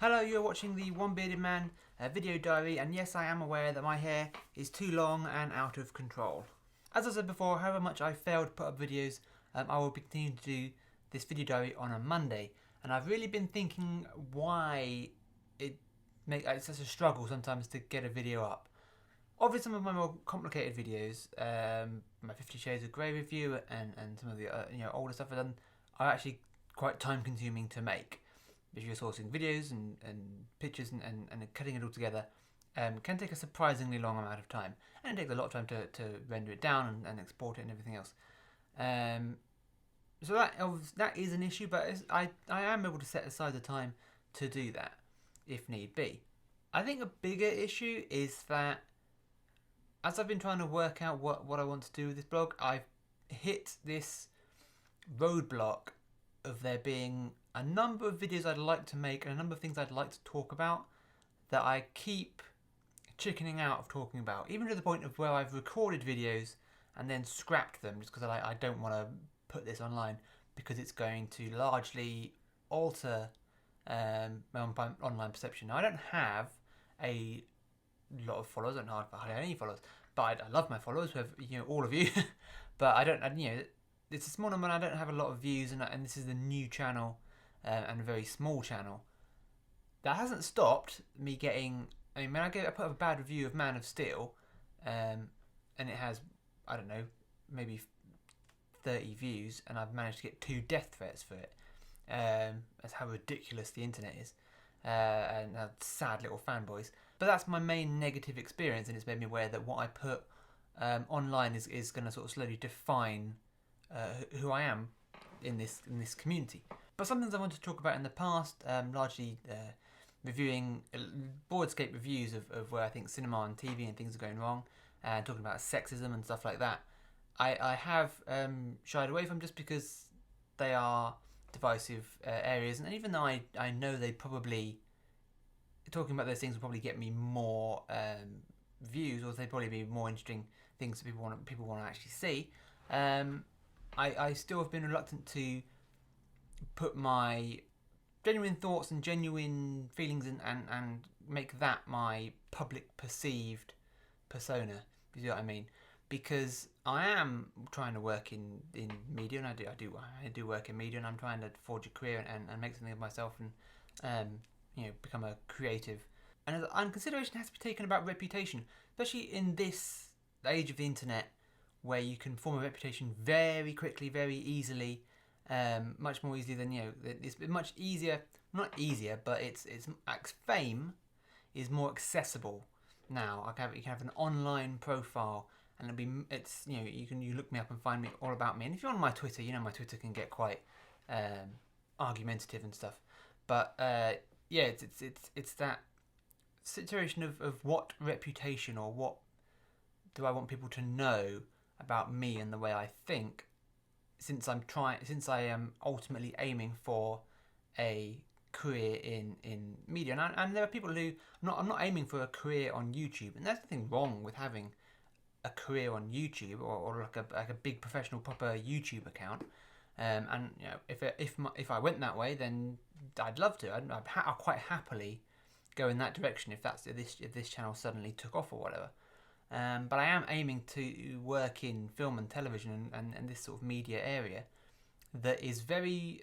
Hello, you're watching the One Bearded Man video diary, and yes, I am aware that my hair is too long and out of control. As I said before, however much I failed to put up videos, I will be continuing to do this video diary on a Monday, and I've really been thinking why it's such a struggle sometimes to get a video up. Obviously, some of my more complicated videos, my 50 Shades of Grey review and some of the older stuff I've done, are actually quite time consuming to make. Visual sourcing videos and pictures and cutting it all together can take a surprisingly long amount of time, and it takes a lot of time to render it down and export it and everything else. So that is an issue, but I am able to set aside the time to do that if need be. I think a bigger issue is that as I've been trying to work out what I want to do with this blog, I've hit this roadblock of there being a number of videos I'd like to make and a number of things I'd like to talk about that I keep chickening out of talking about, even to the point of where I've recorded videos and then scrapped them just because I don't want to put this online because it's going to largely alter my online perception. Now, I don't have a lot of followers, I don't have any followers, but I love my followers, who have, all of you, but I don't, it's a small number and I don't have a lot of views, and this is the new channel and a very small channel. That hasn't stopped me getting. I put up a bad review of Man of Steel, and it has, I don't know, maybe 30 views, and I've managed to get 2 death threats for it. That's how ridiculous the internet is, and sad little fanboys. But that's my main negative experience, and it's made me aware that what I put online is going to sort of slowly define who I am in this community. But some things I wanted to talk about in the past, largely reviewing Boardscape reviews of where I think cinema and TV and things are going wrong, and talking about sexism and stuff like that. I have shied away from just because they are divisive areas, and even though I know they probably, talking about those things will probably get me more views, or they'd probably be more interesting things that people want to actually see, I still have been reluctant to put my genuine thoughts and genuine feelings and make that my public perceived persona. You see what I mean? Because I am trying to work in media, and I do work in media, and I'm trying to forge a career and make something of myself, and become a creative. And consideration has to be taken about reputation, especially in this age of the internet, where you can form a reputation very quickly, very easily. Much more easily than it's much easier. Not easier, but it's fame is more accessible now. You can have an online profile, and you look me up and find me all about me. And if you're on my Twitter, my Twitter can get quite argumentative and stuff. But it's that situation of what reputation, or what do I want people to know about me and the way I think, since I am ultimately aiming for a career in media. And there are people who, I'm not aiming for a career on YouTube, and there's nothing wrong with having a career on YouTube, or like a big professional proper YouTube account. If I went that way, then I'd love to. I'll quite happily go in that direction if this channel suddenly took off or whatever. But I am aiming to work in film and television and this sort of media area that is very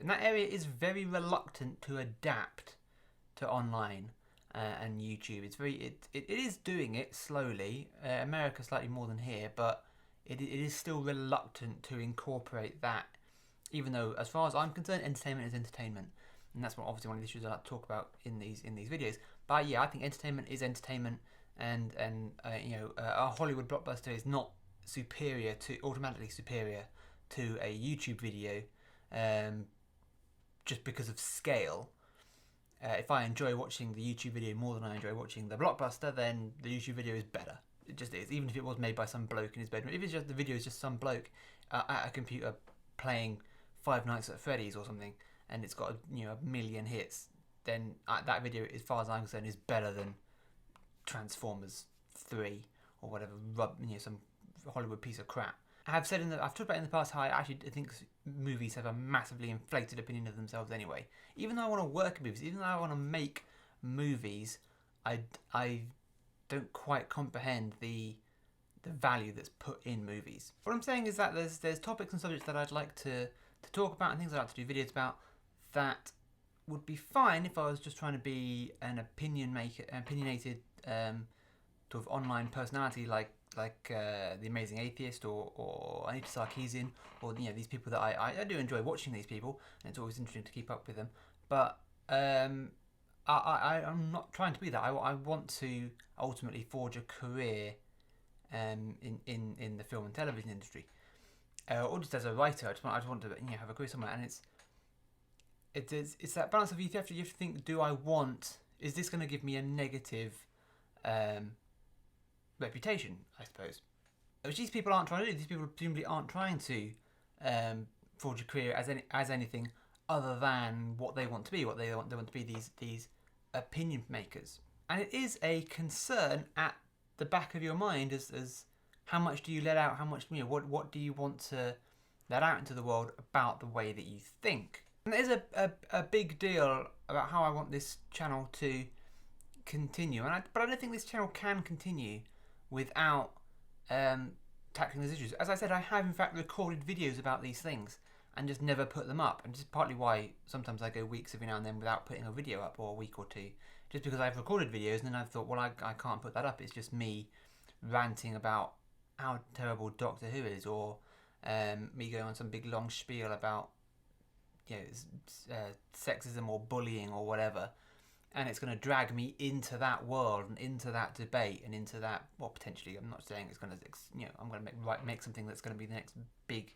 reluctant to adapt to online and YouTube. It is doing it slowly. America slightly more than here, but it is still reluctant to incorporate that. Even though, as far as I'm concerned, entertainment is entertainment, and that's obviously one of the issues I like to talk about in these videos. But yeah, I think entertainment is entertainment. And a Hollywood blockbuster is not automatically superior to a YouTube video, just because of scale. If I enjoy watching the YouTube video more than I enjoy watching the blockbuster, then the YouTube video is better. It just is, even if it was made by some bloke in his bedroom. If the video is just some bloke at a computer playing Five Nights at Freddy's or something, and it's got a million hits, then that video, as far as I'm concerned, is better than Transformers 3 or whatever, some Hollywood piece of crap. I've talked about in the past how I actually think movies have a massively inflated opinion of themselves anyway. Even though I want to work in movies, even though I want to make movies, I don't quite comprehend the value that's put in movies. What I'm saying is that there's topics and subjects that I'd like to talk about and things I'd like to do videos about that would be fine if I was just trying to be an opinionated sort of online personality like The Amazing Atheist or Anita Sarkeesian, or these people that I do enjoy watching these people, and it's always interesting to keep up with them. But I'm not trying to be that. I want to ultimately forge a career in the film and television industry, or just as a writer. I just want to have a career somewhere, and it's that balance of you have to think: is this going to give me a negative reputation? I suppose, which these people aren't trying to do. These people presumably aren't trying to forge a career as anything other than what they want to be. They want to be these opinion makers, and it is a concern at the back of your mind as how much do you let out? How much what do you want to let out into the world about the way that you think? And there's a big deal about how I want this channel to continue, but I don't think this channel can continue without tackling these issues. As I said, I have in fact recorded videos about these things and just never put them up, and this is partly why sometimes I go weeks every now and then without putting a video up, or a week or two, just because I've recorded videos and then I've thought, well, I can't put that up. It's just me ranting about how terrible Doctor Who is, or me going on some big long spiel about sexism or bullying or whatever, and it's going to drag me into that world and into that debate and into that. Well, potentially, I'm not saying it's going to, I'm going to make something that's going to be the next big,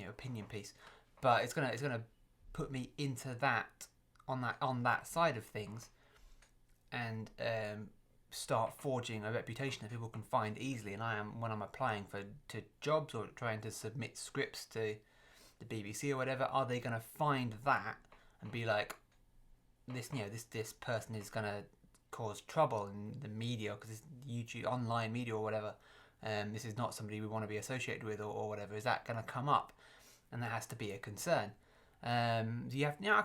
opinion piece, but it's going to put me into that on that side of things, and start forging a reputation that people can find easily. And I am, when I'm applying to jobs or trying to submit scripts to the BBC or whatever, are they going to find that and be like, this person is going to cause trouble in the media because it's YouTube, online media or whatever. This is not somebody we want to be associated with or whatever. Is that going to come up? And that has to be a concern. I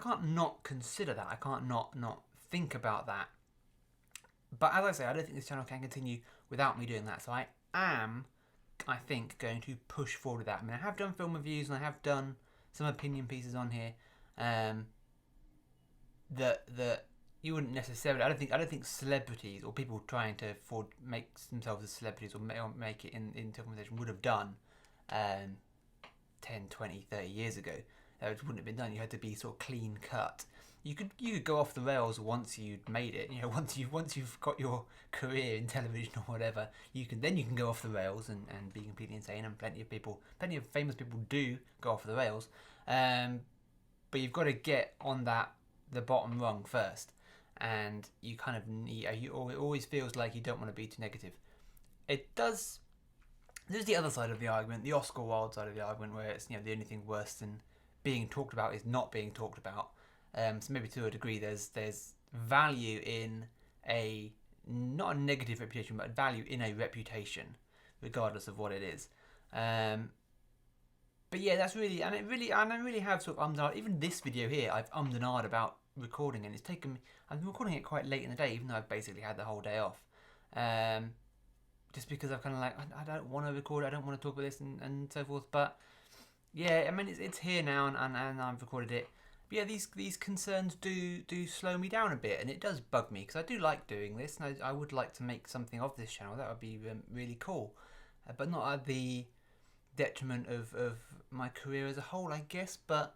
can't not consider that. I can't not think about that. But as I say, I don't think this channel can continue without me doing that. So I am, I think, going to push forward with that. I mean, I have done film reviews and I have done some opinion pieces on here. That you wouldn't necessarily. I don't think celebrities or people trying to make themselves as celebrities or make it into conversation would have done 10, 20, 30 years ago. It wouldn't have been done. You had to be sort of clean cut. You could go off the rails once you'd made it. Once you've got your career in television or whatever, you can go off the rails and be completely insane. And plenty of famous people do go off the rails. But you've got to get on the bottom rung first, and you kind of need. It always feels like you don't want to be too negative. It does. There's the other side of the argument, the Oscar Wilde side of the argument, where it's the only thing worse than being talked about is not being talked about. So maybe to a degree, there's value in not a negative reputation, but value in a reputation, regardless of what it is. But yeah, that's really, and I really have sort of ummed and ahed. Even this video here, I've ummed and ahed about recording, and it's taken me. I've been recording it quite late in the day, even though I've basically had the whole day off. Just because I've kind of like, I don't want to record, I don't want to talk about this and so forth. But yeah, I mean, it's here now, and I've recorded it. But yeah, these concerns do slow me down a bit, and it does bug me because I do like doing this, and I would like to make something of this channel. That would be really cool, but not at the detriment of my career as a whole, I guess. But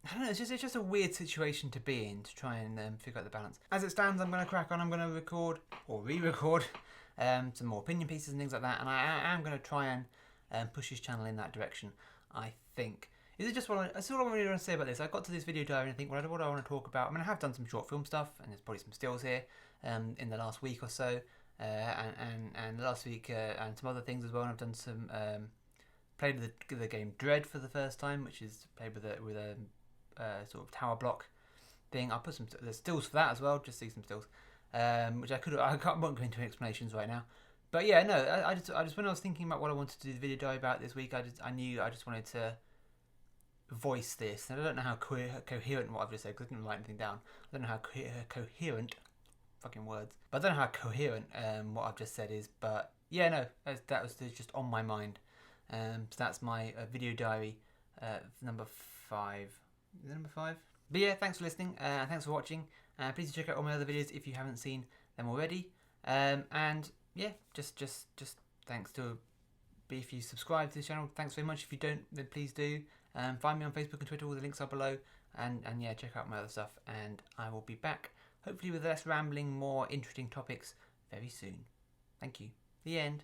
I don't know, it's just a weird situation to be in, to try and figure out the balance. As it stands, I'm going to crack on. I'm going to record or re-record some more opinion pieces and things like that, and I am going to try and push this channel in that direction, I think. Is it just that's all I really want to say about this. I got to this video diary and I think, what do I want to talk about? I mean, I have done some short film stuff, and there's probably some stills here in the last week or so, and last week and some other things as well. And I've done some played the game Dread for the first time, which is played with a sort of tower block thing. I'll put there's stills for that as well. Just see some stills, which I won't go into explanations right now. But yeah, no, I just when I was thinking about what I wanted to do the video diary about this week, I just wanted to voice this, and I don't know how coherent what I've just said because I didn't write anything down. I don't know how coherent, fucking words, but I don't know how coherent what I've just said is. But yeah, no, that was just on my mind. So that's my video diary number 5. Is it number 5? But yeah, thanks for listening. Thanks for watching. Please check out all my other videos if you haven't seen them already. And yeah, just thanks to if you subscribe to this channel. Thanks very much. If you don't, then please do. Find me on Facebook and Twitter. All the links are below. And yeah, check out my other stuff. And I will be back, hopefully with less rambling, more interesting topics very soon. Thank you. The end.